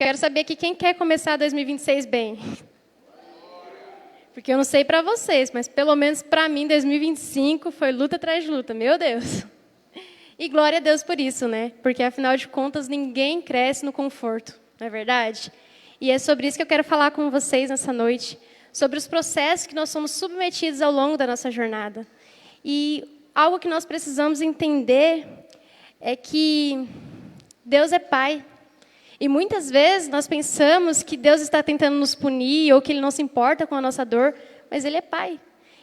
Quero saber aqui quem quer começar 2026 bem. Porque eu não sei para vocês, mas pelo menos para mim 2025 foi luta atrás de luta, meu Deus. E glória a Deus por isso, né? Porque afinal de contas ninguém cresce no conforto, não é verdade? E é sobre isso que eu quero falar com vocês nessa noite, sobre os processos que nós somos submetidos ao longo da nossa jornada. E algo que nós precisamos entender é que Deus é Pai. E muitas vezes nós pensamos que Deus está tentando nos punir ou que Ele não se importa com a nossa dor, mas Ele é Pai.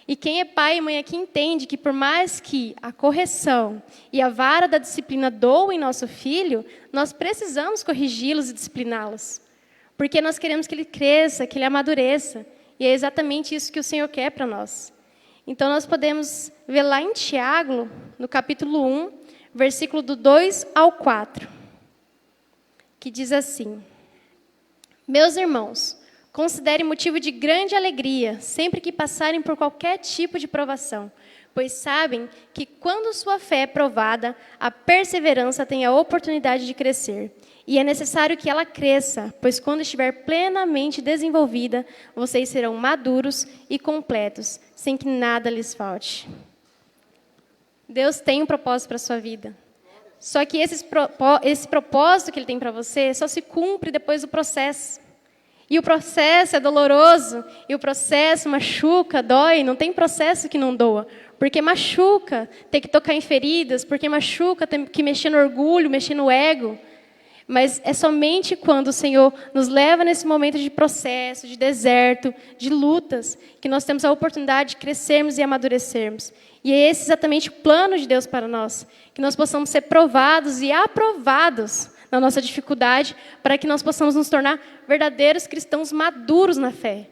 E quem é pai e mãe aqui entende que por mais que a correção e a vara da disciplina doem nosso filho, nós precisamos corrigi-los e discipliná-los. Porque nós queremos que ele cresça, que ele amadureça. E é exatamente isso que o Senhor quer para nós. Então nós podemos ver lá em Tiago, no capítulo 1, versículo do 2 ao 4. Que diz assim: Meus irmãos, considerem motivo de grande alegria sempre que passarem por qualquer tipo de provação, pois sabem que quando sua fé é provada, a perseverança tem a oportunidade de crescer. E é necessário que ela cresça, pois quando estiver plenamente desenvolvida, vocês serão maduros e completos, sem que nada lhes falte. Deus tem um propósito para a sua vida. Só que esse propósito que Ele tem para você só se cumpre depois do processo. E o processo é doloroso, e o processo machuca, dói, não tem processo que não doa. Porque machuca ter que tocar em feridas, porque machuca ter que mexer no orgulho, mexer no ego. Mas é somente quando o Senhor nos leva nesse momento de processo, de deserto, de lutas, que nós temos a oportunidade de crescermos e amadurecermos. E é esse exatamente o plano de Deus para nós, que nós possamos ser provados e aprovados na nossa dificuldade, para que nós possamos nos tornar verdadeiros cristãos maduros na fé.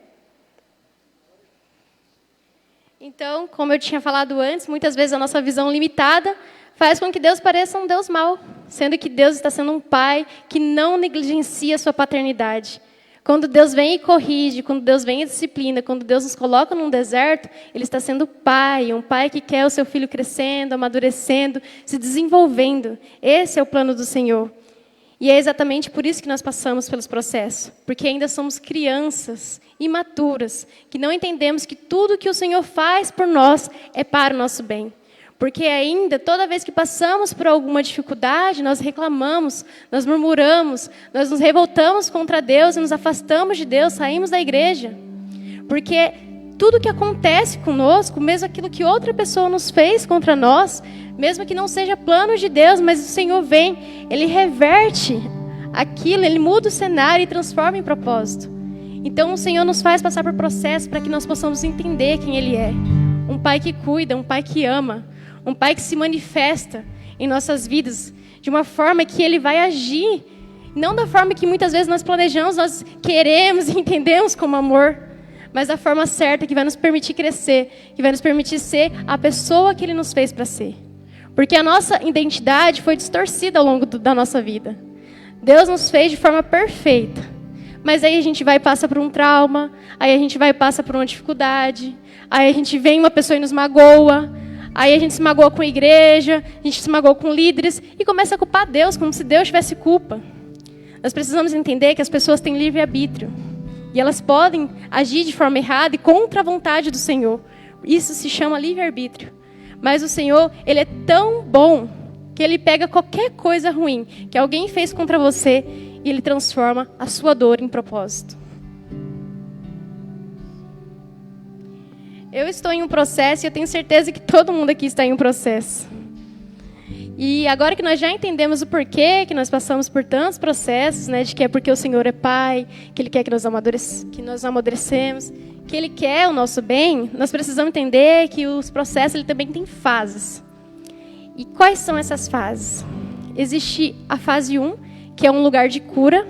Então, como eu tinha falado antes, muitas vezes a nossa visão limitada faz com que Deus pareça um Deus mau, sendo que Deus está sendo um Pai que não negligencia a sua paternidade. Quando Deus vem e corrige, quando Deus vem e disciplina, quando Deus nos coloca num deserto, Ele está sendo Pai, um Pai que quer o seu filho crescendo, amadurecendo, se desenvolvendo. Esse é o plano do Senhor. E é exatamente por isso que nós passamos pelos processos, porque ainda somos crianças imaturas, que não entendemos que tudo que o Senhor faz por nós é para o nosso bem. Porque ainda, toda vez que passamos por alguma dificuldade, nós reclamamos, nós murmuramos, nós nos revoltamos contra Deus e nos afastamos de Deus, saímos da igreja. Porque tudo que acontece conosco, mesmo aquilo que outra pessoa nos fez contra nós, mesmo que não seja plano de Deus, mas o Senhor vem, Ele reverte aquilo, Ele muda o cenário e transforma em propósito. Então o Senhor nos faz passar por processo para que nós possamos entender quem Ele é. Um Pai que cuida, um Pai que ama. Um Pai que se manifesta em nossas vidas de uma forma que Ele vai agir, não da forma que muitas vezes nós planejamos, nós queremos e entendemos como amor, mas da forma certa que vai nos permitir crescer, que vai nos permitir ser a pessoa que Ele nos fez para ser. Porque a nossa identidade foi distorcida ao longo da nossa vida. Deus nos fez de forma perfeita, mas aí a gente vai e passa por um trauma, aí a gente vai e passa por uma dificuldade, aí a gente vem uma pessoa e nos magoa. Aí a gente se magoa com a igreja, a gente se magoa com líderes e começa a culpar Deus, como se Deus tivesse culpa. Nós precisamos entender que as pessoas têm livre-arbítrio. E elas podem agir de forma errada e contra a vontade do Senhor. Isso se chama livre-arbítrio. Mas o Senhor, Ele é tão bom que Ele pega qualquer coisa ruim que alguém fez contra você e Ele transforma a sua dor em propósito. Eu estou em um processo e eu tenho certeza que todo mundo aqui está em um processo. E agora que nós já entendemos o porquê que nós passamos por tantos processos, né, de que é porque o Senhor é Pai, que Ele quer que nós amadurecemos, que Ele quer o nosso bem, nós precisamos entender que os processos Ele também tem fases. E quais são essas fases? Existe a fase 1, que é um lugar de cura.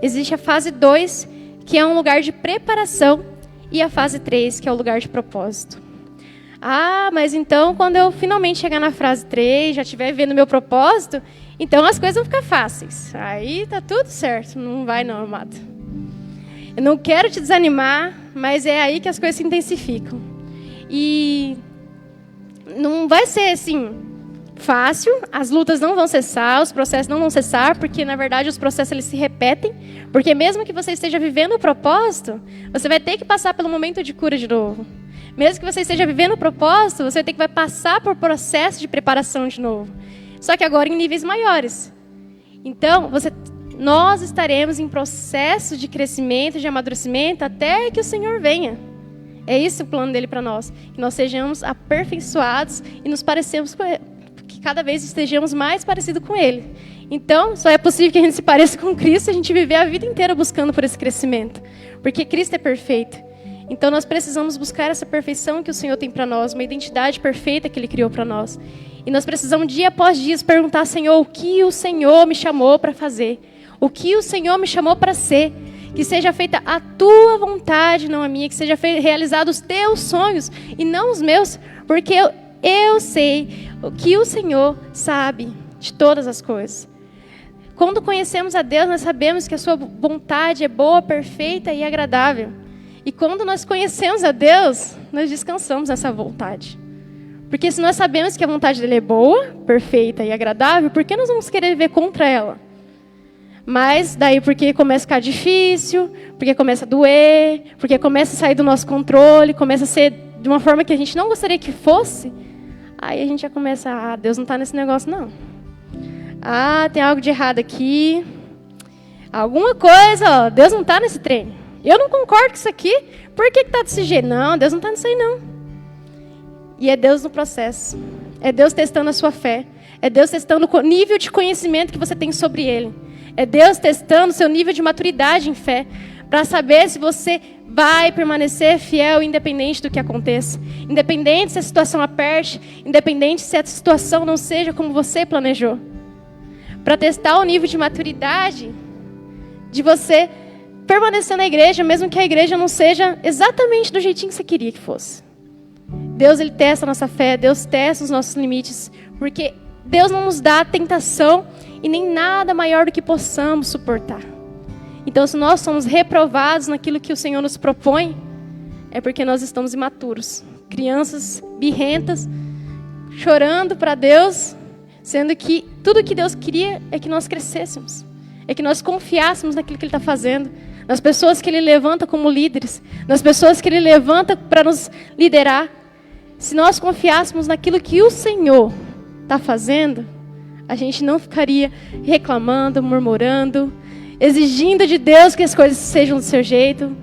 Existe a fase 2, que é um lugar de preparação. E a fase 3, que é o lugar de propósito. Ah, mas então quando eu finalmente chegar na fase 3, já estiver vendo meu propósito, então as coisas vão ficar fáceis. Aí tá tudo certo. Não vai não, amado. Eu não quero te desanimar, mas é aí que as coisas se intensificam. E não vai ser assim, fácil, as lutas não vão cessar, os processos não vão cessar, porque, na verdade, os processos eles se repetem, porque mesmo que você esteja vivendo o propósito, você vai ter que passar pelo momento de cura de novo. Mesmo que você esteja vivendo o propósito, você vai passar por processo de preparação de novo. Só que agora em níveis maiores. Então, nós estaremos em processo de crescimento, de amadurecimento, até que o Senhor venha. É esse o plano dele para nós. Que nós sejamos aperfeiçoados e nos parecemos com ele, que cada vez estejamos mais parecidos com ele. Então, só é possível que a gente se pareça com Cristo e a gente viver a vida inteira buscando por esse crescimento. Porque Cristo é perfeito. Então, nós precisamos buscar essa perfeição que o Senhor tem para nós, uma identidade perfeita que Ele criou para nós. E nós precisamos, dia após dia, perguntar, Senhor, o que o Senhor me chamou para fazer? O que o Senhor me chamou para ser? Que seja feita a Tua vontade, não a minha. Que seja realizados os Teus sonhos e não os meus. Porque eu sei o que o Senhor sabe de todas as coisas. Quando conhecemos a Deus, nós sabemos que a Sua vontade é boa, perfeita e agradável. E quando nós conhecemos a Deus, nós descansamos nessa vontade. Porque se nós sabemos que a vontade dele é boa, perfeita e agradável, por que nós vamos querer viver contra ela? Mas daí porque começa a ficar difícil, porque começa a doer, porque começa a sair do nosso controle, começa a ser de uma forma que a gente não gostaria que fosse, aí a gente já começa, Deus não está nesse negócio não. Tem algo de errado aqui. Alguma coisa, Deus não está nesse trem. Eu não concordo com isso aqui. Por que está desse jeito? Não, Deus não está nisso aí, não. E é Deus no processo. É Deus testando a sua fé. É Deus testando o nível de conhecimento que você tem sobre Ele. É Deus testando o seu nível de maturidade em fé. Para saber se você vai permanecer fiel, independente do que aconteça. Independente se a situação aperte. Independente se a situação não seja como você planejou. Para testar o nível de maturidade de você permanecer na igreja, mesmo que a igreja não seja exatamente do jeitinho que você queria que fosse. Deus, Ele testa a nossa fé, Deus testa os nossos limites, porque Deus não nos dá tentação e nem nada maior do que possamos suportar. Então, se nós somos reprovados naquilo que o Senhor nos propõe, é porque nós estamos imaturos, crianças birrentas, chorando para Deus, sendo que tudo que Deus queria é que nós crescêssemos, é que nós confiássemos naquilo que Ele está fazendo, nas pessoas que Ele levanta como líderes, nas pessoas que Ele levanta para nos liderar. Se nós confiássemos naquilo que o Senhor está fazendo, a gente não ficaria reclamando, murmurando, exigindo de Deus que as coisas sejam do seu jeito.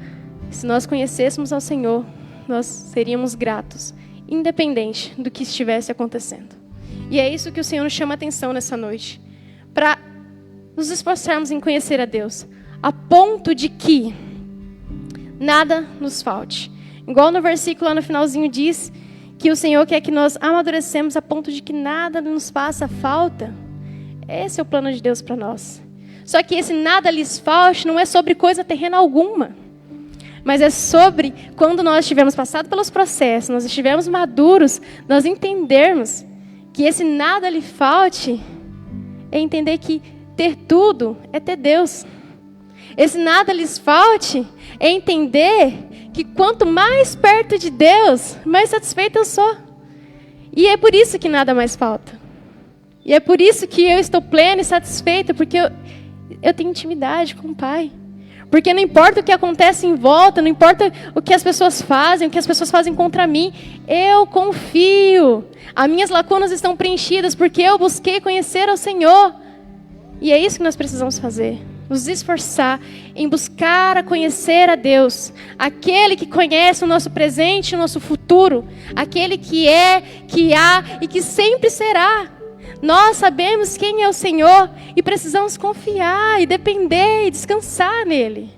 Se nós conhecêssemos ao Senhor, nós seríamos gratos, independente do que estivesse acontecendo. E é isso que o Senhor nos chama a atenção nessa noite, para nos esforçarmos em conhecer a Deus, a ponto de que nada nos falte. Igual no versículo lá no finalzinho diz que o Senhor quer que nós amadurecemos a ponto de que nada nos faça falta. Esse é o plano de Deus para nós. Só que esse nada lhes falte não é sobre coisa terrena alguma, mas é sobre quando nós tivermos passado pelos processos, nós estivermos maduros, nós entendermos que esse nada lhe falte é entender que ter tudo é ter Deus. Esse nada lhes falte é entender que quanto mais perto de Deus, mais satisfeito eu sou. E é por isso que nada mais falta. E é por isso que eu estou plena e satisfeita, porque eu tenho intimidade com o Pai. Porque não importa o que acontece em volta, não importa o que as pessoas fazem, o que as pessoas fazem contra mim, eu confio. As minhas lacunas estão preenchidas porque eu busquei conhecer ao Senhor. E é isso que nós precisamos fazer. Nos esforçar em buscar a conhecer a Deus, aquele que conhece o nosso presente e o nosso futuro, aquele que é, que há e que sempre será. Nós sabemos quem é o Senhor e precisamos confiar e depender e descansar nele.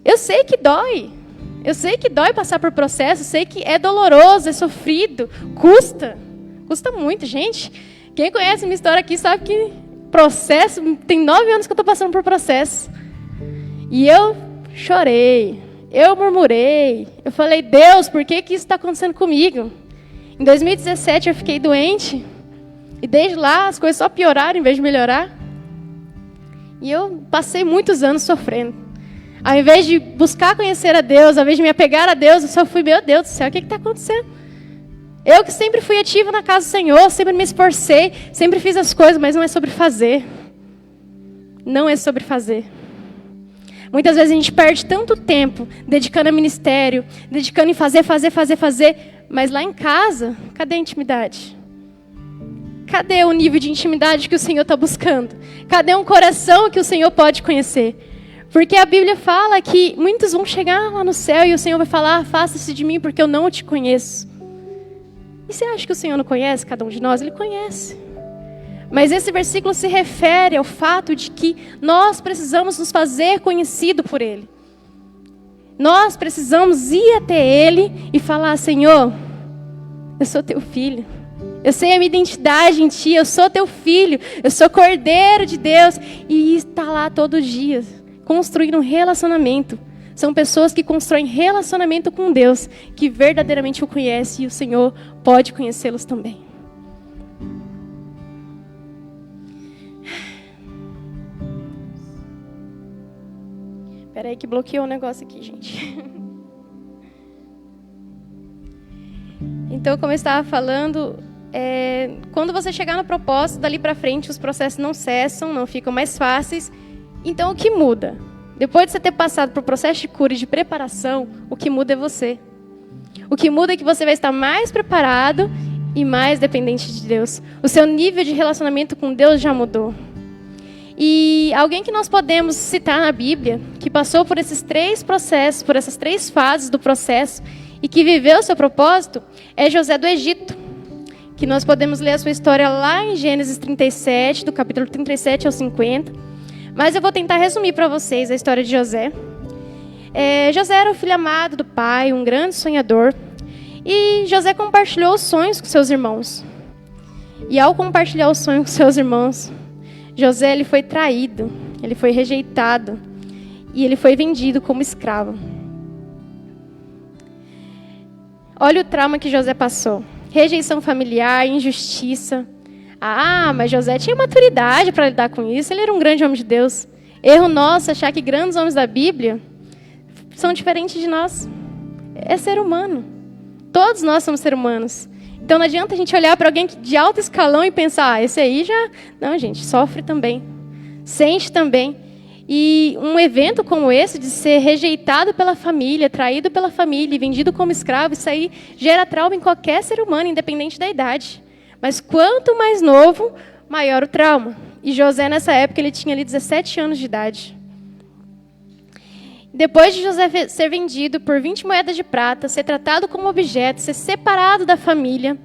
Eu sei que dói passar por processo, eu sei que é doloroso, é sofrido, custa muito, gente. Quem conhece minha história aqui sabe que processo, tem 9 anos que eu estou passando por processo. E eu chorei, eu murmurei, eu falei, Deus, por que isso está acontecendo comigo? Em 2017 eu fiquei doente, e desde lá as coisas só pioraram em vez de melhorar. E eu passei muitos anos sofrendo. Ao invés de buscar conhecer a Deus, ao invés de me apegar a Deus, eu só fui, meu Deus do céu, o que está acontecendo? Eu que sempre fui ativo na casa do Senhor, sempre me esforcei, sempre fiz as coisas, mas não é sobre fazer. Não é sobre fazer. Muitas vezes a gente perde tanto tempo dedicando a ministério, dedicando em fazer, mas lá em casa, cadê a intimidade? Cadê o nível de intimidade que o Senhor está buscando? Cadê um coração que o Senhor pode conhecer? Porque a Bíblia fala que muitos vão chegar lá no céu e o Senhor vai falar: afasta-se de mim porque eu não te conheço. E você acha que o Senhor não conhece cada um de nós? Ele conhece. Mas esse versículo se refere ao fato de que nós precisamos nos fazer conhecido por Ele. Nós precisamos ir até Ele e falar: Senhor, eu sou teu filho. Eu sei a minha identidade em Ti, eu sou teu filho, eu sou cordeiro de Deus. E está lá todos os dias, construindo um relacionamento. São pessoas que constroem relacionamento com Deus, que verdadeiramente o conhecem e o Senhor pode conhecê-los também. Espera aí que bloqueou o negócio aqui, gente. Então, como eu estava falando, quando você chegar no propósito, dali para frente, os processos não cessam, não ficam mais fáceis. Então, o que muda? Depois de você ter passado por processo de cura e de preparação, o que muda é você. O que muda é que você vai estar mais preparado e mais dependente de Deus. O seu nível de relacionamento com Deus já mudou. E alguém que nós podemos citar na Bíblia, que passou por esses 3 processos, por essas 3 fases do processo, e que viveu o seu propósito, é José do Egito. Que nós podemos ler a sua história lá em Gênesis 37, do capítulo 37 ao 50. Mas eu vou tentar resumir para vocês a história de José. José era o filho amado do pai, um grande sonhador. E José compartilhou os sonhos com seus irmãos. E ao compartilhar os sonhos com seus irmãos, José ele foi traído, ele foi rejeitado e ele foi vendido como escravo. Olha o trauma que José passou. Rejeição familiar, injustiça. Mas José tinha maturidade para lidar com isso, ele era um grande homem de Deus. Erro nosso achar que grandes homens da Bíblia são diferentes de nós. É ser humano. Todos nós somos seres humanos. Então não adianta a gente olhar para alguém de alto escalão e pensar: esse aí já... Não, gente, sofre também. Sente também. E um evento como esse, de ser rejeitado pela família, traído pela família e vendido como escravo, isso aí gera trauma em qualquer ser humano, independente da idade. Mas quanto mais novo, maior o trauma. E José, nessa época, ele tinha ali 17 anos de idade. Depois de José ser vendido por 20 moedas de prata, ser tratado como objeto, ser separado da família,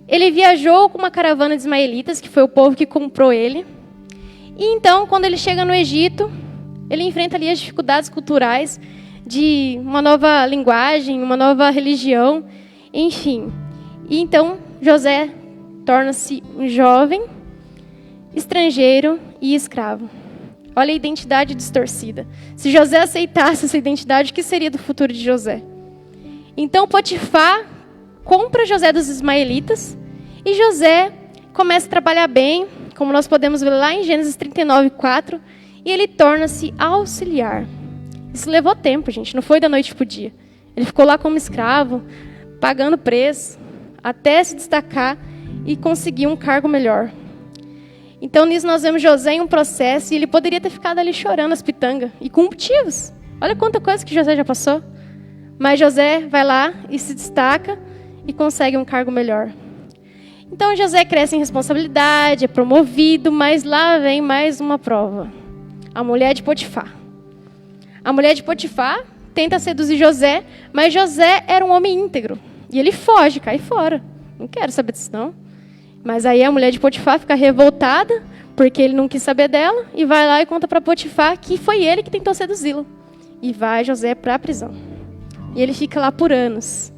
ele viajou com uma caravana de ismaelitas, que foi o povo que comprou ele. E então, quando ele chega no Egito, ele enfrenta ali as dificuldades culturais de uma nova linguagem, uma nova religião, enfim. E então, José torna-se um jovem, estrangeiro e escravo. Olha a identidade distorcida. Se José aceitasse essa identidade, o que seria do futuro de José? Então Potifar compra José dos ismaelitas e José começa a trabalhar bem, como nós podemos ver lá em Gênesis 39:4, e ele torna-se auxiliar. Isso levou tempo, gente, não foi da noite para o dia. Ele ficou lá como escravo, pagando preço, até se destacar e conseguir um cargo melhor. Então, nisso nós vemos José em um processo, e ele poderia ter ficado ali chorando as pitangas, e com motivos. Olha quanta coisa que José já passou. Mas José vai lá e se destaca e consegue um cargo melhor. Então, José cresce em responsabilidade, é promovido, mas lá vem mais uma prova. A mulher de Potifar. A mulher de Potifar tenta seduzir José, mas José era um homem íntegro. E ele foge, cai fora. Não quero saber disso, não. Mas aí a mulher de Potifar fica revoltada, porque ele não quis saber dela, e vai lá e conta para Potifar que foi ele que tentou seduzi-lo. E vai José para a prisão. E ele fica lá por anos.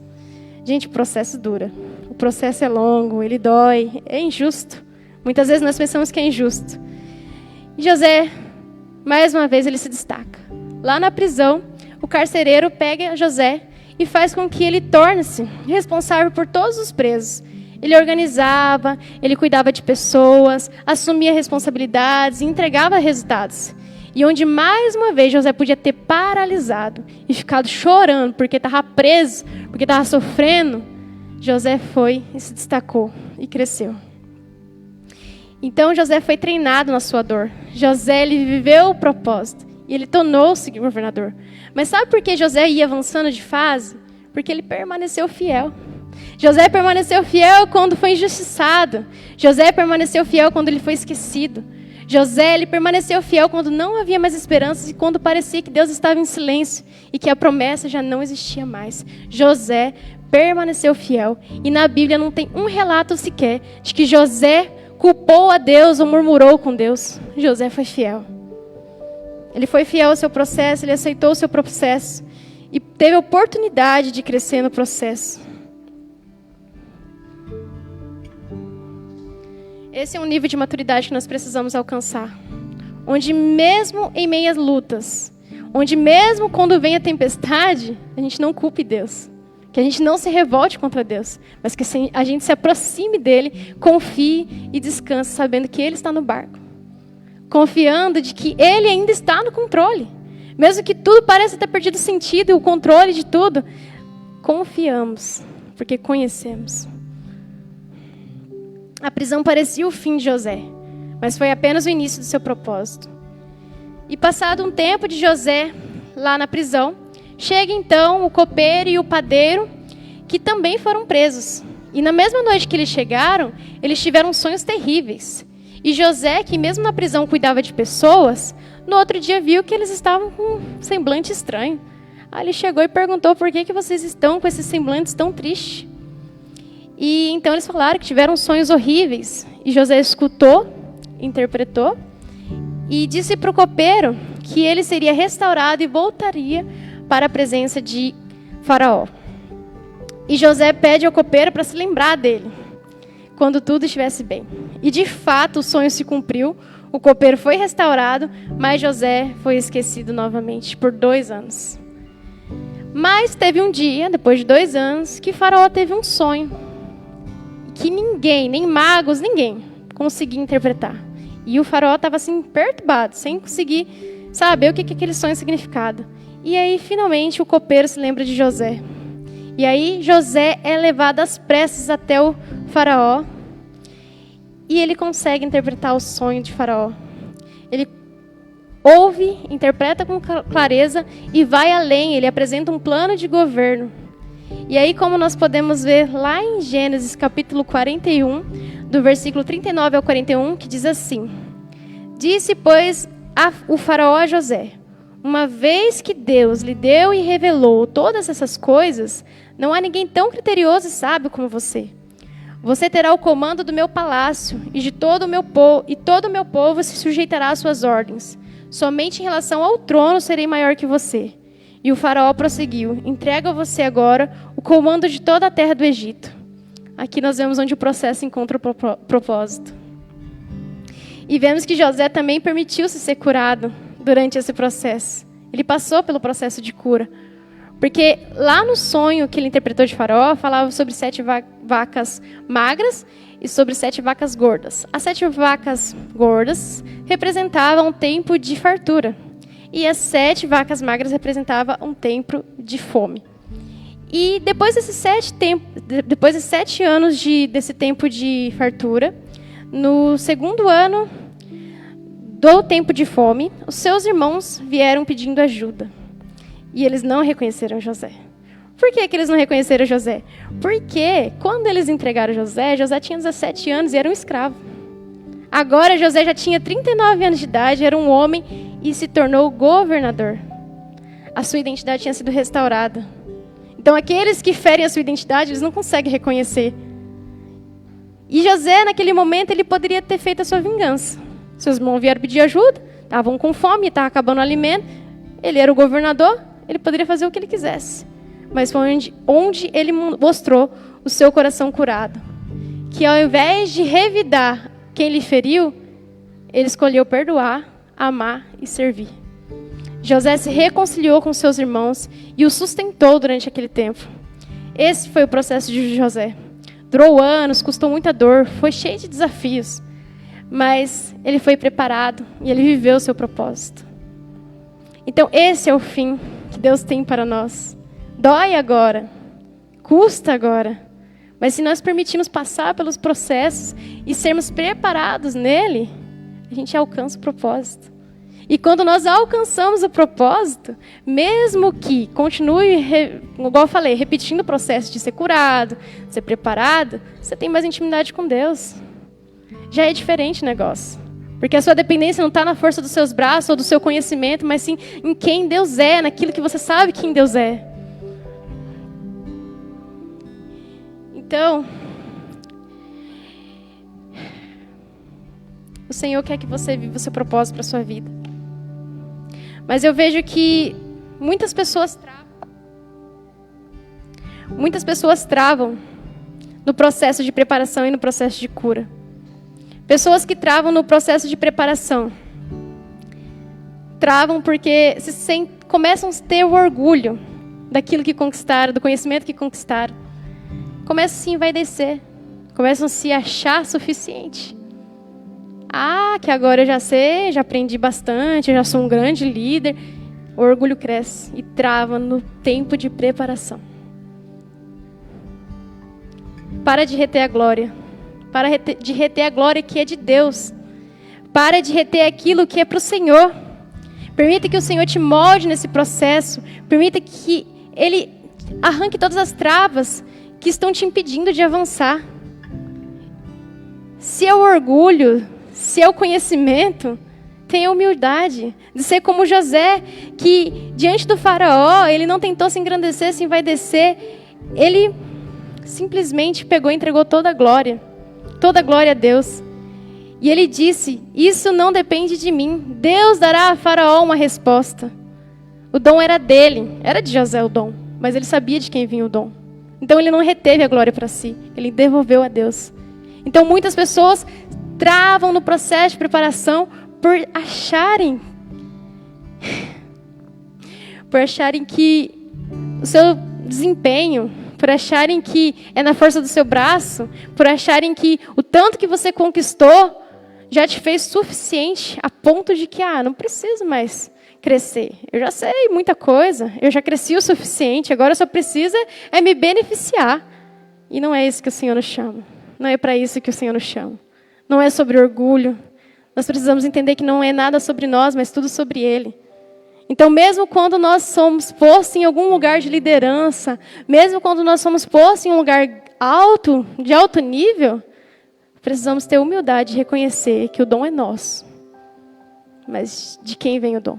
Gente, o processo dura. O processo é longo, ele dói, é injusto. Muitas vezes nós pensamos que é injusto. E José, mais uma vez, ele se destaca. Lá na prisão, o carcereiro pega José e faz com que ele torne-se responsável por todos os presos. Ele organizava, ele cuidava de pessoas, assumia responsabilidades e entregava resultados. E onde mais uma vez José podia ter paralisado e ficado chorando porque estava preso, porque estava sofrendo, José foi e se destacou e cresceu. Então José foi treinado na sua dor. José, ele viveu o propósito e ele tornou-se governador. Mas sabe por que José ia avançando de fase? Porque ele permaneceu fiel. José permaneceu fiel quando foi injustiçado. José permaneceu fiel quando ele foi esquecido. José, ele permaneceu fiel quando não havia mais esperanças e quando parecia que Deus estava em silêncio e que a promessa já não existia mais. José permaneceu fiel. E na Bíblia não tem um relato sequer de que José culpou a Deus ou murmurou com Deus. José foi fiel. Ele foi fiel ao seu processo, ele aceitou o seu processo e teve a oportunidade de crescer no processo. Esse é um nível de maturidade que nós precisamos alcançar. Onde mesmo em meias lutas, onde mesmo quando vem a tempestade, a gente não culpe Deus. Que a gente não se revolte contra Deus, mas que a gente se aproxime dele, confie e descanse, sabendo que ele está no barco. Confiando de que ele ainda está no controle. Mesmo que tudo pareça ter perdido sentido e o controle de tudo, confiamos, porque conhecemos. A prisão parecia o fim de José, mas foi apenas o início do seu propósito. E passado um tempo de José lá na prisão, chega então o copeiro e o padeiro, que também foram presos. E na mesma noite que eles chegaram, eles tiveram sonhos terríveis. E José, que mesmo na prisão cuidava de pessoas, no outro dia viu que eles estavam com um semblante estranho. Aí ele chegou e perguntou: por que vocês estão com esses semblantes tão tristes? E então eles falaram que tiveram sonhos horríveis. E José escutou, interpretou e disse para o copeiro que ele seria restaurado e voltaria para a presença de Faraó. E José pede ao copeiro para se lembrar dele, quando tudo estivesse bem. E de fato o sonho se cumpriu, o copeiro foi restaurado, mas José foi esquecido novamente por 2 anos. Mas teve um dia, depois de 2 anos, que Faraó teve um sonho, que ninguém, nem magos, ninguém conseguia interpretar. E o Faraó estava assim, perturbado, sem conseguir saber o que aquele sonho significava. E aí, finalmente, o copeiro se lembra de José. E aí, José é levado às pressas até o Faraó. E ele consegue interpretar o sonho de Faraó. Ele ouve, interpreta com clareza e vai além. Ele apresenta um plano de governo. E aí, como nós podemos ver lá em Gênesis, capítulo 41, do versículo 39 ao 41, que diz assim: Disse, pois, o Faraó a José: uma vez que Deus lhe deu e revelou todas essas coisas, não há ninguém tão criterioso e sábio como você. Você terá o comando do meu palácio e de todo o meu povo, e todo o meu povo se sujeitará às suas ordens. Somente em relação ao trono serei maior que você. E o Faraó prosseguiu: entrego a você agora o comando de toda a terra do Egito. Aqui nós vemos onde o processo encontra o propósito. E vemos que José também permitiu-se ser curado durante esse processo. Ele passou pelo processo de cura. Porque lá no sonho que ele interpretou de Faraó, falava sobre 7 vacas magras e sobre 7 vacas gordas. As 7 vacas gordas representavam um tempo de fartura. E as 7 vacas magras representavam um tempo de fome. E depois desses 7 anos desse tempo de fartura, no segundo ano do tempo de fome, os seus irmãos vieram pedindo ajuda. E eles não reconheceram José. Por que eles não reconheceram José? Porque quando eles entregaram José, José tinha 17 anos e era um escravo. Agora José já tinha 39 anos de idade, era um homem e se tornou governador. A sua identidade tinha sido restaurada. Então aqueles que ferem a sua identidade, eles não conseguem reconhecer. E José, naquele momento, ele poderia ter feito a sua vingança. Seus irmãos vieram pedir ajuda, estavam com fome, estava acabando o alimento. Ele era o governador, ele poderia fazer o que ele quisesse. Mas foi onde ele mostrou o seu coração curado. Que ao invés de revidar quem lhe feriu, ele escolheu perdoar, amar e servir. José se reconciliou com seus irmãos e os sustentou durante aquele tempo. Esse foi o processo de José. Durou anos, custou muita dor, foi cheio de desafios. Mas ele foi preparado e ele viveu o seu propósito. Então esse é o fim que Deus tem para nós. Dói agora, custa agora, Mas se nós permitirmos passar pelos processos e sermos preparados nele, a gente alcança o propósito. E quando nós alcançamos o propósito, mesmo que continue, igual eu falei, repetindo o processo de ser curado, de ser preparado, você tem mais intimidade com Deus. Já é diferente o negócio. Porque a sua dependência não está na força dos seus braços ou do seu conhecimento, mas sim em quem Deus é, naquilo que você sabe quem Deus é. Então, o Senhor quer que você viva o seu propósito para a sua vida. Mas eu vejo que muitas pessoas travam no processo de preparação e no processo de cura. Pessoas que travam no processo de preparação. Travam porque começam a ter o orgulho daquilo que conquistaram, do conhecimento que conquistaram. Começam a se envaidecer. Começam a se achar suficiente. Ah, que agora eu já sei, já aprendi bastante, eu já sou um grande líder. O orgulho cresce e trava no tempo de preparação. Para de reter a glória. Para de reter a glória que é de Deus. Para de reter aquilo que é para o Senhor. Permita que o Senhor te molde nesse processo. Permita que Ele arranque todas as travas que estão te impedindo de avançar. Se é o orgulho, se é o conhecimento, tenha humildade de ser como José, que diante do faraó, ele não tentou se engrandecer, se envaidecer, ele simplesmente pegou e entregou toda a glória a Deus. E ele disse, isso não depende de mim, Deus dará a faraó uma resposta. O dom era dele, era de José o dom, mas ele sabia de quem vinha o dom. Então ele não reteve a glória para si, ele devolveu a Deus. Então muitas pessoas travam no processo de preparação por acharem que o seu desempenho, por acharem que é na força do seu braço, por acharem que o tanto que você conquistou já te fez suficiente a ponto de que, não preciso mais crescer. Eu já sei muita coisa, eu já cresci o suficiente, agora só precisa é me beneficiar. E não é isso que o Senhor nos chama. Não é para isso que o Senhor nos chama. Não é sobre orgulho. Nós precisamos entender que não é nada sobre nós, mas tudo sobre Ele. Então, mesmo quando nós somos postos em algum lugar de liderança, mesmo quando nós somos postos em um lugar alto, de alto nível, precisamos ter humildade de reconhecer que o dom é nosso. Mas de quem vem o dom?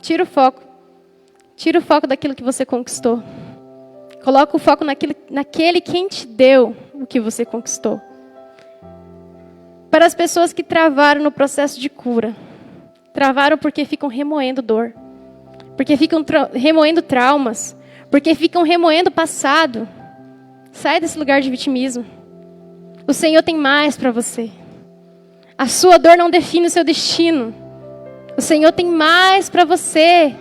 Tira o foco. Tira o foco daquilo que você conquistou. Coloca o foco naquele quem te deu o que você conquistou. Para as pessoas que travaram no processo de cura. Travaram porque ficam remoendo dor. Porque ficam remoendo traumas. Porque ficam remoendo o passado. Sai desse lugar de vitimismo. O Senhor tem mais para você. A sua dor não define o seu destino. O Senhor tem mais para você.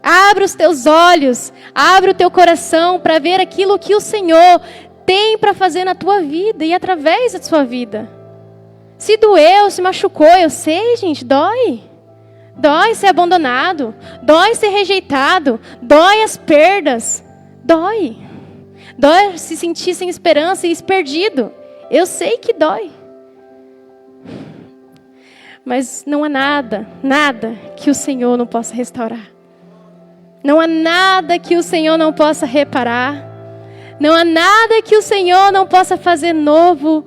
Abra os teus olhos, abra o teu coração para ver aquilo que o Senhor tem para fazer na tua vida e através da sua vida. Se doeu, se machucou, eu sei, gente, dói. Dói ser abandonado, dói ser rejeitado, dói as perdas, dói. Dói se sentir sem esperança e perdido. Eu sei que dói. Mas não há nada que o Senhor não possa restaurar. Não há nada que o Senhor não possa reparar. Não há nada que o Senhor não possa fazer novo.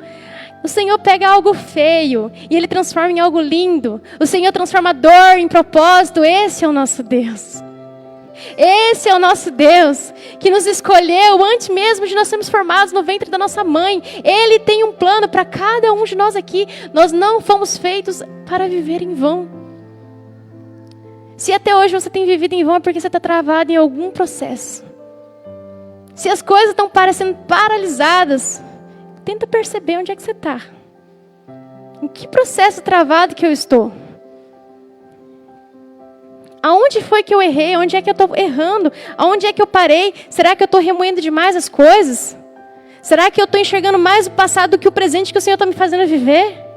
O Senhor pega algo feio e Ele transforma em algo lindo. O Senhor transforma dor em propósito. Esse é o nosso Deus. Esse é o nosso Deus, que nos escolheu antes mesmo de nós sermos formados no ventre da nossa mãe. Ele tem um plano para cada um de nós aqui. Nós não fomos feitos para viver em vão. Se até hoje você tem vivido em vão, é porque você está travado em algum processo. Se as coisas estão parecendo paralisadas, tenta perceber onde é que você está. Em que processo travado que eu estou? Aonde foi que eu errei? Onde é que eu estou errando? Aonde é que eu parei? Será que eu estou remoendo demais as coisas? Será que eu estou enxergando mais o passado do que o presente que o Senhor está me fazendo viver?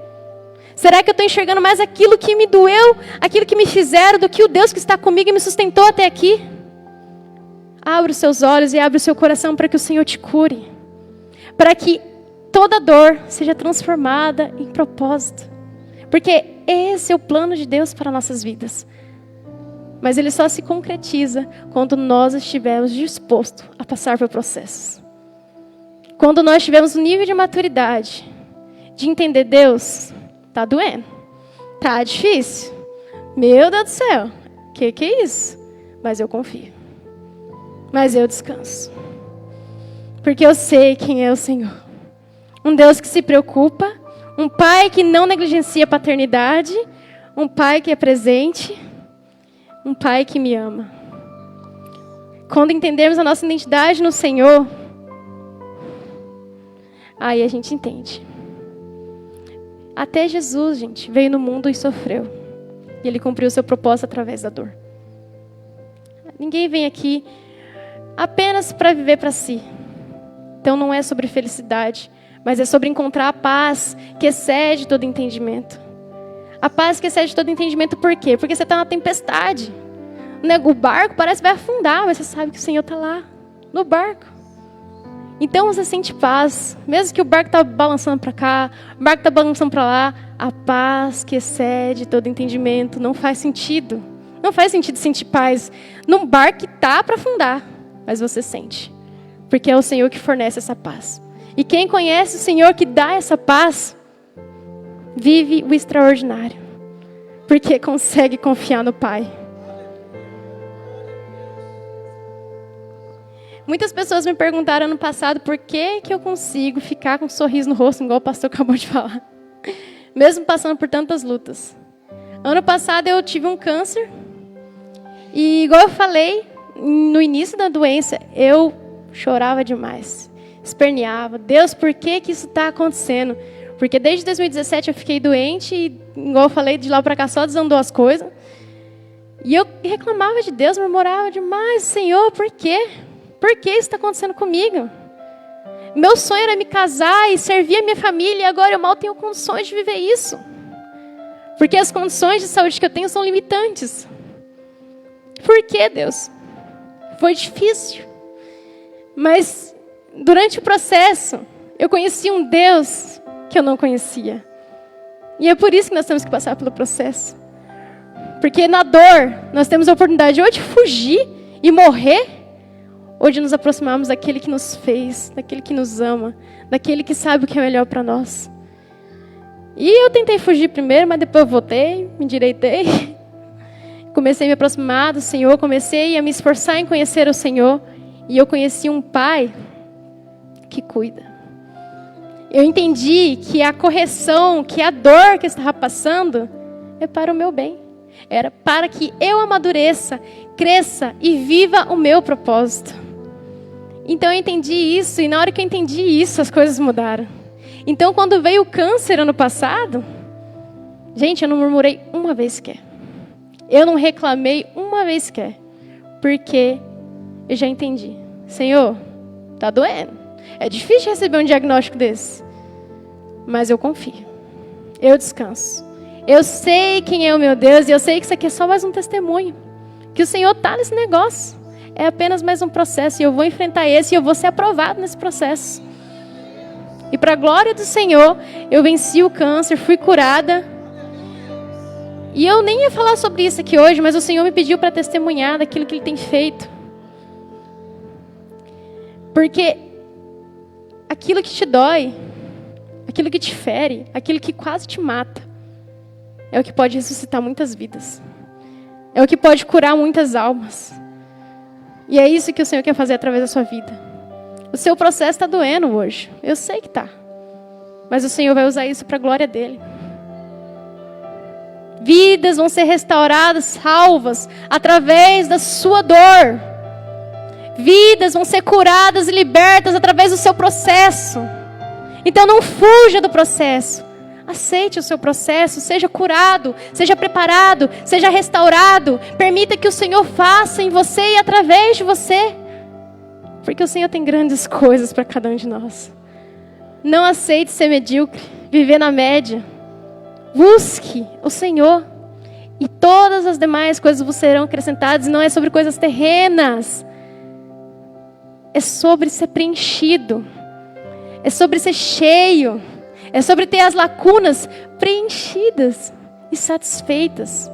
Será que eu estou enxergando mais aquilo que me doeu, aquilo que me fizeram, do que o Deus que está comigo e me sustentou até aqui? Abra os seus olhos e abra o seu coração para que o Senhor te cure. Para que toda dor seja transformada em propósito. Porque esse é o plano de Deus para nossas vidas. Mas ele só se concretiza quando nós estivermos dispostos a passar por processos. Quando nós tivermos um nível de maturidade, de entender Deus, tá doendo, tá difícil. Meu Deus do céu, que é isso? Mas eu confio. Mas eu descanso. Porque eu sei quem é o Senhor. Um Deus que se preocupa, um Pai que não negligencia a paternidade, um Pai que é presente, um Pai que me ama. Quando entendemos a nossa identidade no Senhor, aí a gente entende. Até Jesus, gente, veio no mundo e sofreu. E Ele cumpriu o seu propósito através da dor. Ninguém vem aqui apenas para viver para si. Então não é sobre felicidade, mas é sobre encontrar a paz que excede todo entendimento. A paz que excede todo entendimento por quê? Porque você está na tempestade. O barco parece que vai afundar, mas você sabe que o Senhor está lá, no barco. Então você sente paz, mesmo que o barco está balançando para cá, o barco está balançando para lá, a paz que excede todo entendimento não faz sentido. Não faz sentido sentir paz num barco que está para afundar, mas você sente, porque é o Senhor que fornece essa paz. E quem conhece o Senhor que dá essa paz, vive o extraordinário, porque consegue confiar no Pai. Muitas pessoas me perguntaram no passado por que eu consigo ficar com um sorriso no rosto, igual o pastor acabou de falar, mesmo passando por tantas lutas. Ano passado eu tive um câncer, e igual eu falei, no início da doença, eu chorava demais, esperneava. Deus, por que isso está acontecendo? Porque desde 2017 eu fiquei doente e, igual eu falei, de lá para cá só desandou as coisas. E eu reclamava de Deus, murmurava demais. Senhor, por quê? Por que isso está acontecendo comigo? Meu sonho era me casar e servir a minha família e agora eu mal tenho condições de viver isso. Porque as condições de saúde que eu tenho são limitantes. Por que, Deus? Foi difícil. Mas durante o processo, eu conheci um Deus que eu não conhecia. E é por isso que nós temos que passar pelo processo. Porque na dor, nós temos a oportunidade ou de fugir e morrer, ou de nos aproximarmos daquele que nos fez, daquele que nos ama, daquele que sabe o que é melhor para nós. E eu tentei fugir primeiro, mas depois eu voltei, me endireitei. Comecei a me aproximar do Senhor, comecei a me esforçar em conhecer o Senhor. E eu conheci um Pai que cuida. Eu entendi que a correção, que a dor que eu estava passando é para o meu bem. Era para que eu amadureça, cresça e viva o meu propósito. Então eu entendi isso, e na hora que eu entendi isso, as coisas mudaram. Então quando veio o câncer ano passado, gente, eu não murmurei uma vez sequer. Eu não reclamei uma vez sequer. Porque eu já entendi. Senhor, tá doendo. É difícil receber um diagnóstico desse. Mas eu confio. Eu descanso. Eu sei quem é o meu Deus e eu sei que isso aqui é só mais um testemunho. Que o Senhor está nesse negócio. É apenas mais um processo e eu vou enfrentar esse e eu vou ser aprovado nesse processo. E para a glória do Senhor, eu venci o câncer, fui curada. E eu nem ia falar sobre isso aqui hoje, mas o Senhor me pediu para testemunhar daquilo que Ele tem feito. Porque aquilo que te dói, aquilo que te fere, aquilo que quase te mata, é o que pode ressuscitar muitas vidas. É o que pode curar muitas almas. E é isso que o Senhor quer fazer através da sua vida. O seu processo está doendo hoje. Eu sei que está. Mas o Senhor vai usar isso para a glória dEle. Vidas vão ser restauradas, salvas, através da sua dor. Vidas vão ser curadas e libertas através do seu processo. Então não fuja do processo. Aceite o seu processo, seja curado, seja preparado, seja restaurado. Permita que o Senhor faça em você e através de você. Porque o Senhor tem grandes coisas para cada um de nós. Não aceite ser medíocre, viver na média. Busque o Senhor. E todas as demais coisas vos serão acrescentadas. E não é sobre coisas terrenas. é sobre ser preenchido, é sobre ser cheio, é sobre ter as lacunas preenchidas e satisfeitas,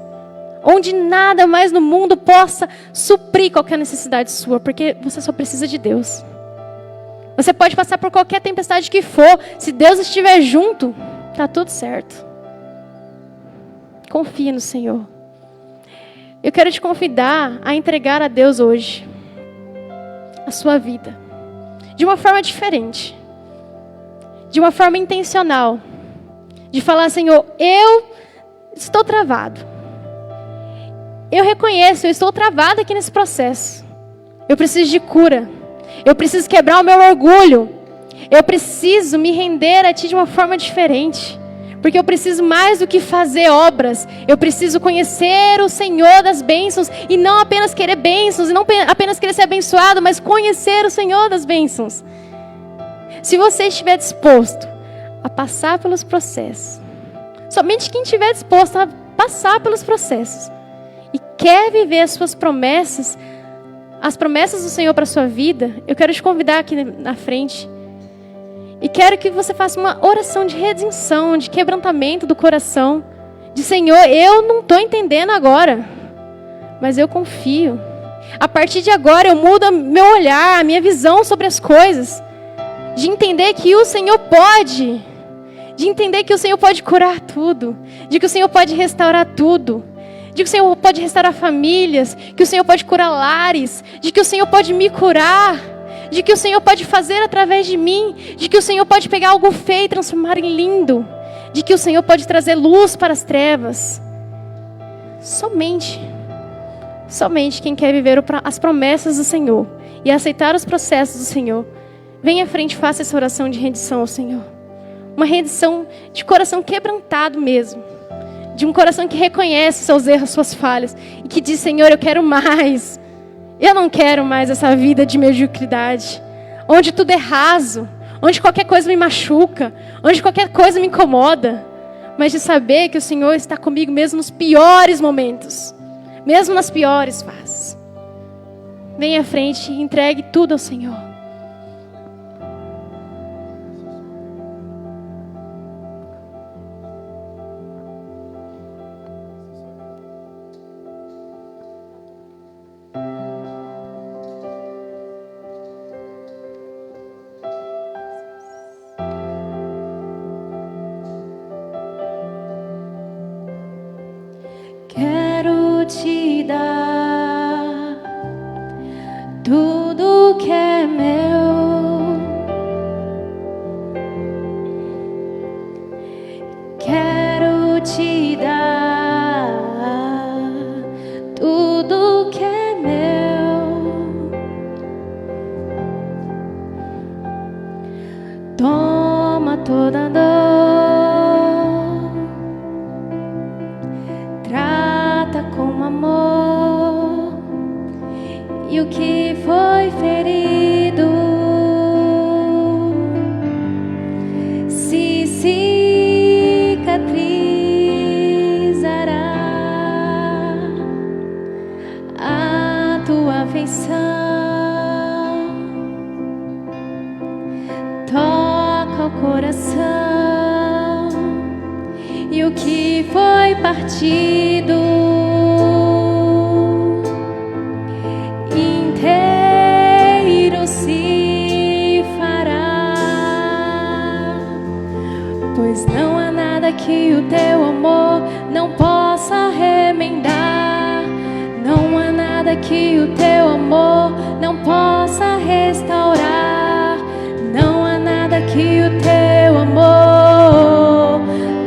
onde nada mais no mundo possa suprir qualquer necessidade sua, porque você só precisa de Deus. Você pode passar por qualquer tempestade que for, se Deus estiver junto, está tudo certo. Confie no Senhor. Eu quero te convidar a entregar a Deus hoje a sua vida, de uma forma diferente, de uma forma intencional, de falar: Senhor, eu estou travado. Eu reconheço, eu estou travado aqui nesse processo. Eu preciso de cura. Eu preciso quebrar o meu orgulho. Eu preciso me render a Ti de uma forma diferente. Porque eu preciso mais do que fazer obras. Eu preciso conhecer o Senhor das bênçãos. E não apenas querer bênçãos. E não apenas querer ser abençoado, mas conhecer o Senhor das bênçãos. Se você estiver disposto a passar pelos processos, somente quem estiver disposto a passar pelos processos e quer viver as suas promessas, as promessas do Senhor para a sua vida, eu quero te convidar aqui na frente. E quero que você faça uma oração de redenção, de quebrantamento do coração. De: Senhor, eu não estou entendendo agora, mas eu confio. A partir de agora eu mudo meu olhar, a minha visão sobre as coisas. De entender que o Senhor pode. De entender que o Senhor pode curar tudo. De que o Senhor pode restaurar tudo. De que o Senhor pode restaurar famílias. Que o Senhor pode curar lares. De que o Senhor pode me curar. De que o Senhor pode fazer através de mim. De que o Senhor pode pegar algo feio e transformar em lindo. De que o Senhor pode trazer luz para as trevas. Somente quem quer viver as promessas do Senhor e aceitar os processos do Senhor, vem à frente e faça essa oração de rendição ao Senhor. Uma rendição de coração quebrantado mesmo. De um coração que reconhece seus erros, suas falhas. E que diz: Senhor, eu quero mais. Eu não quero mais essa vida de mediocridade. Onde tudo é raso. Onde qualquer coisa me machuca. Onde qualquer coisa me incomoda. Mas de saber que o Senhor está comigo mesmo nos piores momentos. Mesmo nas piores fases. Venha à frente e entregue tudo ao Senhor. Quero te dar tudo que é meu. Quero te dar tudo que é meu. Toma toda a dor, trata com amor, e o que foi ferido se cicatrizará. A tua afeição toca o coração, e o que foi partido inteiro se fará. Pois não há nada que o teu amor não possa remendar. Não há nada que o teu amor não possa restaurar. Não há nada que o teu amor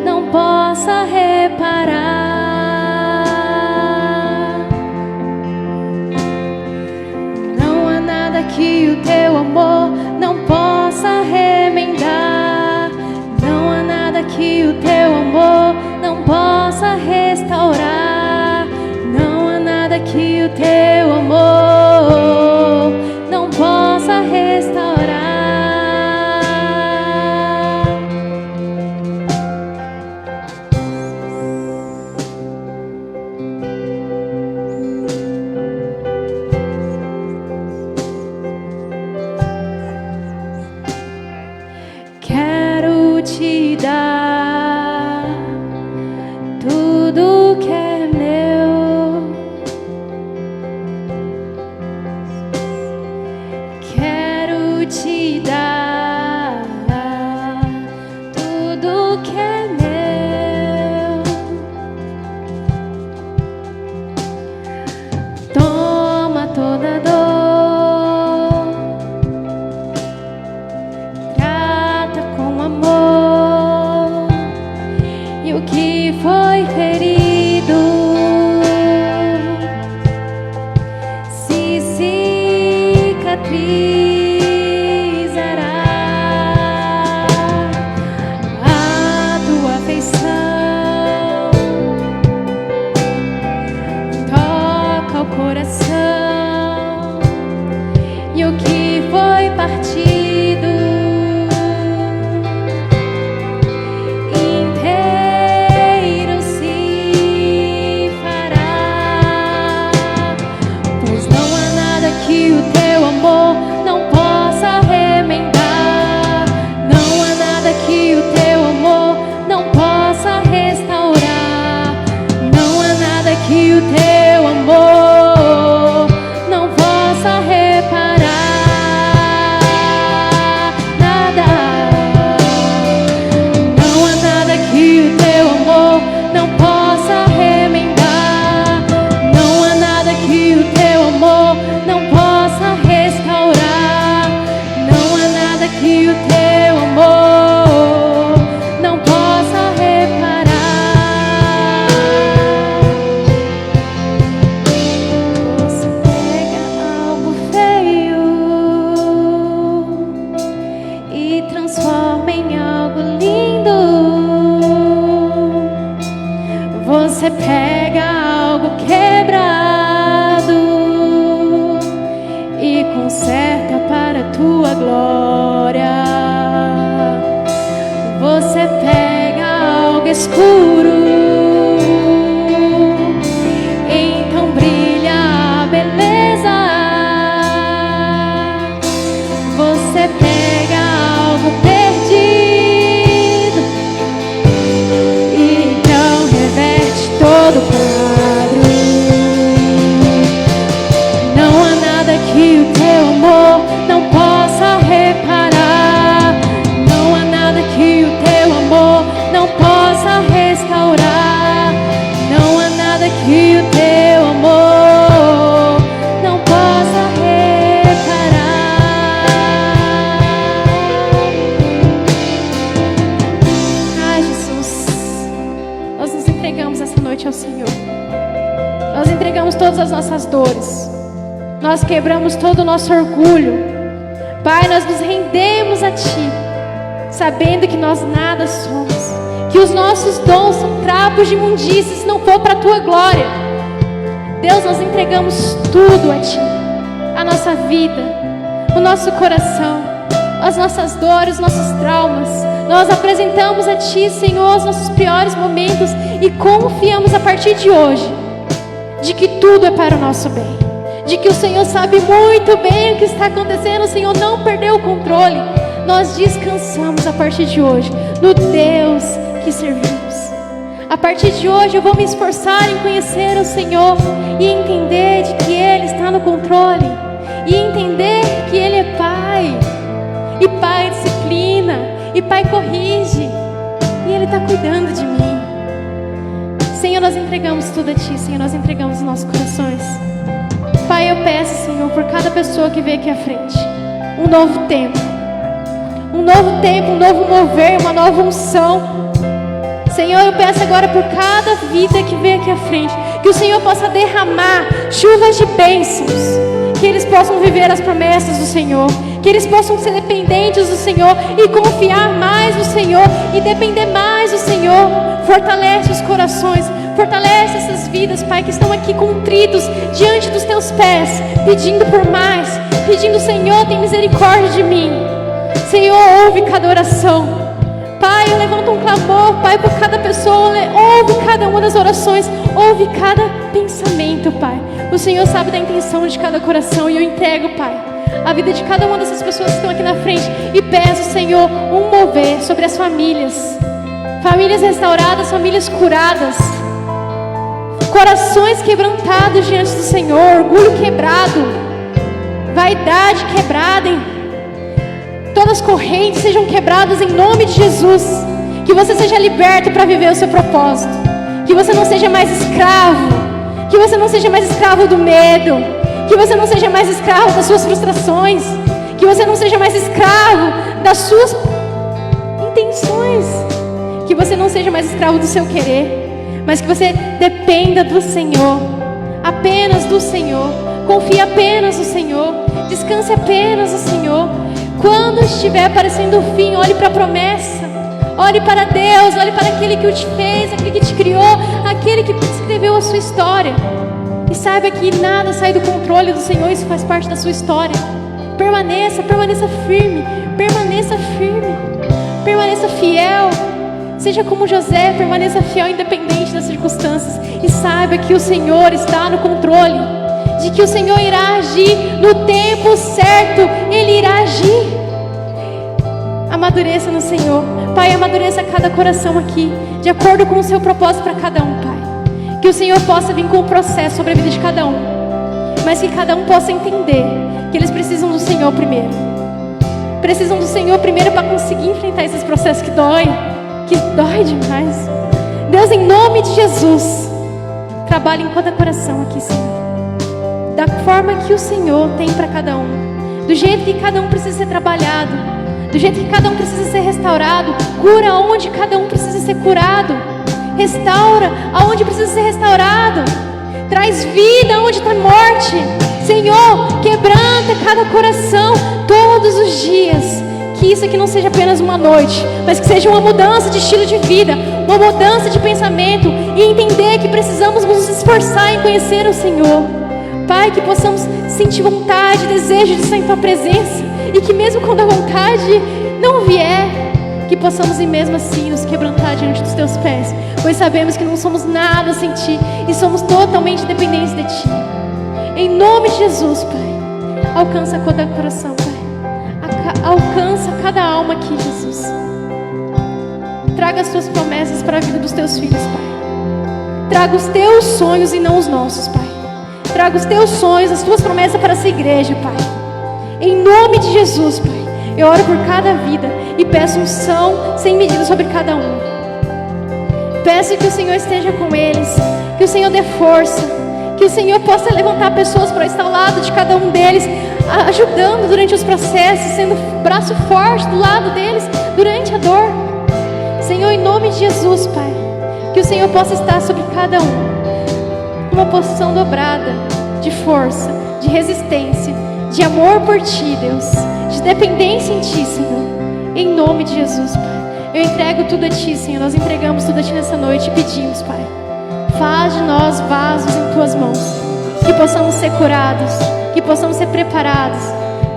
não possa reparar. Não há nada que o teu amor não possa remendar. Não há nada que o teu amor não possa restaurar. Não há nada que o teu amor não possa restaurar. algo quebrado e conserta para a tua glória. Você pega algo escuro, então brilha a beleza. Você pega algo perdido, então reverte todo o quadro. Não há nada que o teu amor não possa reparar. Não há nada que o teu amor não possa restaurar. Não há nada que o teu amor não possa reparar. Ah, Jesus, nós nos entregamos essa noite ao Senhor. Nós entregamos todas as nossas dores. Nós quebramos todo o nosso orgulho. Pai, nós nos rendemos a Ti, sabendo que nós nada somos, que os nossos dons são trapos de imundície se não for para a Tua glória. Deus, nós entregamos tudo a Ti, a nossa vida, o nosso coração, as nossas dores, os nossos traumas. Nós apresentamos a Ti, Senhor, os nossos piores momentos e confiamos a partir de hoje de que tudo é para o nosso bem, de que o Senhor sabe muito bem o que está acontecendo. O Senhor não perdeu o controle. Nós descansamos a partir de hoje no Deus que servimos. A partir de hoje eu vou me esforçar em conhecer o Senhor e entender de que Ele está no controle, e entender que Ele é Pai, e Pai disciplina, e Pai corrige, e Ele está cuidando de mim. Senhor, nós entregamos tudo a Ti, Senhor, nós entregamos os nossos corações. Pai, eu peço, Senhor, por cada pessoa que veio aqui à frente, um novo tempo, um novo mover, uma nova unção. Senhor, eu peço agora por cada vida que veio aqui à frente, que o Senhor possa derramar chuvas de bênçãos, que eles possam viver as promessas do Senhor, que eles possam ser dependentes do Senhor e confiar mais no Senhor e depender mais do Senhor. Fortalece os corações, fortalece essas vidas, Pai, que estão aqui contritos diante dos Teus pés, pedindo por mais, pedindo: Senhor, tem misericórdia de mim. Senhor, ouve cada oração. Pai, eu levanto um clamor, Pai, por cada pessoa. Ouve cada uma das orações, ouve cada pensamento, Pai. O Senhor sabe da intenção de cada coração, e eu entrego, Pai, a vida de cada uma dessas pessoas que estão aqui na frente, e peço, Senhor, um mover sobre as famílias, famílias restauradas, famílias curadas, corações quebrantados diante do Senhor, orgulho quebrado, vaidade quebrada, todas as correntes sejam quebradas em nome de Jesus. Que você seja liberto para viver o seu propósito, que você não seja mais escravo, que você não seja mais escravo do medo, que você não seja mais escravo das suas frustrações, que você não seja mais escravo das suas intenções, que você não seja mais escravo do seu querer, mas que você dependa do Senhor, apenas do Senhor, confie apenas no Senhor, descanse apenas no Senhor. Quando estiver aparecendo o fim, olhe para a promessa, olhe para Deus, olhe para aquele que te fez, aquele que te criou, aquele que escreveu a sua história, e saiba que nada sai do controle do Senhor. Isso faz parte da sua história. Permaneça firme, permaneça fiel. Seja como José, permaneça fiel independente das circunstâncias, e saiba que o Senhor está no controle, de que o Senhor irá agir no tempo certo. Ele irá agir. Amadureça no Senhor, Pai, amadureça cada coração aqui, de acordo com o seu propósito para cada um, Pai. Que o Senhor possa vir com o processo sobre a vida de cada um, mas que cada um possa entender que eles precisam do Senhor primeiro. Precisam do Senhor primeiro para conseguir enfrentar esses processos que dói demais. Deus, em nome de Jesus, trabalhe em cada coração aqui, Senhor, da forma que o Senhor tem para cada um, do jeito que cada um precisa ser trabalhado, do jeito que cada um precisa ser restaurado. Cura onde cada um precisa ser curado, restaura aonde precisa ser restaurado, traz vida onde está morte. Senhor, quebranta cada coração todos os dias, que isso aqui não seja apenas uma noite, mas que seja uma mudança de estilo de vida, uma mudança de pensamento e entender que precisamos nos esforçar em conhecer o Senhor. Pai, que possamos sentir vontade, desejo de estar em Tua presença e que mesmo quando a vontade não vier, que possamos ir mesmo assim nos quebrantar diante dos Teus pés, pois sabemos que não somos nada sem Ti e somos totalmente dependentes de Ti. Em nome de Jesus, Pai, alcança cada coração, Pai. Alcança cada alma aqui, Jesus. Traga as Tuas promessas para a vida dos Teus filhos, Pai. Traga os Teus sonhos e não os nossos, Pai. Traga os Teus sonhos, as Tuas promessas para essa igreja, Pai. Em nome de Jesus, Pai, eu oro por cada vida e peço unção sem medida sobre cada um. Peço que o Senhor esteja com eles, que o Senhor dê força, que o Senhor possa levantar pessoas para estar ao lado de cada um deles, ajudando durante os processos, sendo braço forte do lado deles durante a dor. Senhor, em nome de Jesus, Pai, que o Senhor possa estar sobre cada um, uma posição dobrada de força, de resistência, de amor por Ti, Deus, de dependência em Ti, Senhor. Em nome de Jesus, Pai, eu entrego tudo a Ti, Senhor. Nós entregamos tudo a Ti nessa noite e pedimos, Pai, faz de nós vasos em Tuas mãos, que possamos ser curados, que possamos ser preparados,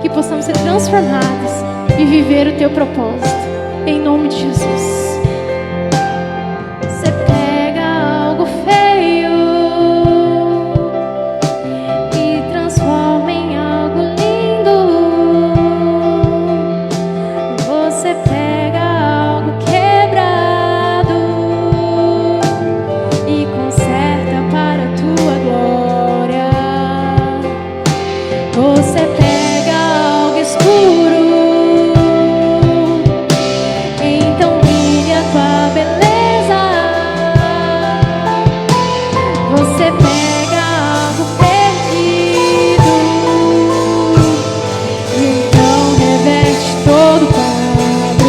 que possamos ser transformados e viver o Teu propósito. Em nome de Jesus. Você pega algo feio e transforma em algo lindo. Você pega algo quebrado e conserta para a Tua glória. Você pega algo escuro, então brilha a Tua beleza. Você pega algo perdido e então reveste todo o quadro.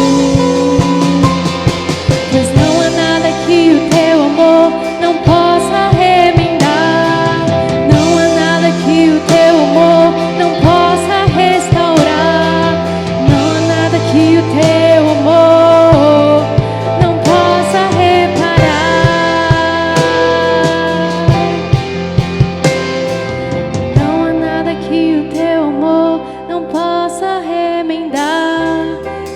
Pois não há nada que o Teu amor não possa remendar. Não há nada que o Teu amor não possa restaurar. Não há nada que o Teu amor não possa reparar. Não há nada que o Teu amor não possa remendar.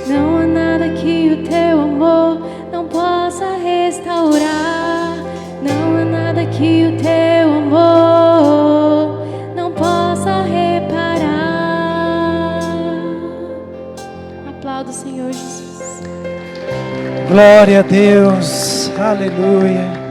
Não há nada que o Teu amor não possa restaurar. Não há nada que o Teu amor não possa reparar. Aplauda o Senhor Jesus. Glória a Deus, aleluia.